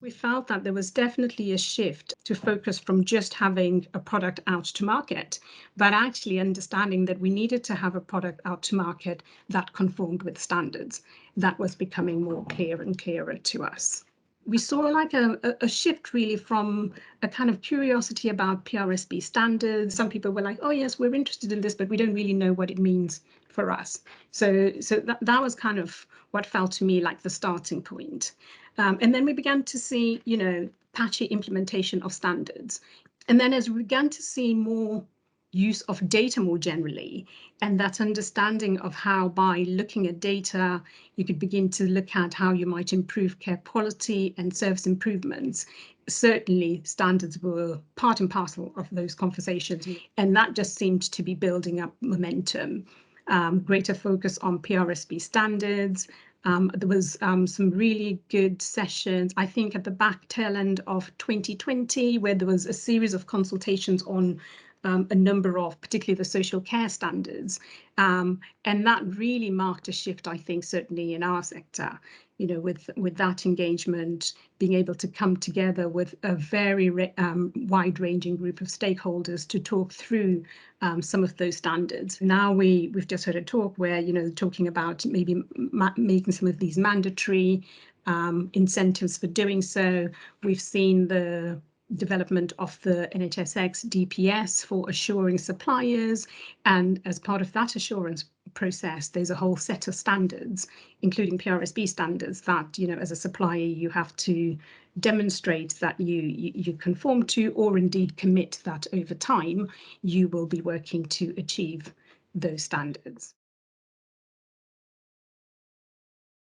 We felt that there was definitely a shift to focus from just having a product out to market, but actually understanding that we needed to have a product out to market that conformed with standards. That was becoming more clear and clearer to us. We saw like a shift really from a kind of curiosity about PRSB standards. Some people were like, oh yes, we're interested in this, but we don't really know what it means for us. So that was kind of what felt to me like the starting point. And then we began to see, patchy implementation of standards. And then as we began to see more use of data more generally, and that understanding of how by looking at data, you could begin to look at how you might improve care quality and service improvements. Certainly standards were part and parcel of those conversations, and that just seemed to be building up momentum. Greater focus on PRSB standards. There was some really good sessions, I think, at the back tail end of 2020, where there was a series of consultations on a number of, particularly the social care standards. And that really marked a shift, I think, certainly in our sector, with that engagement, being able to come together with a very wide-ranging group of stakeholders to talk through some of those standards. Now we've just heard a talk where, talking about maybe making some of these mandatory incentives for doing so. We've seen the development of the NHSX DPS for assuring suppliers, and as part of that assurance process, there's a whole set of standards, including PRSB standards, that as a supplier you have to demonstrate that you conform to, or indeed commit that over time you will be working to achieve those standards.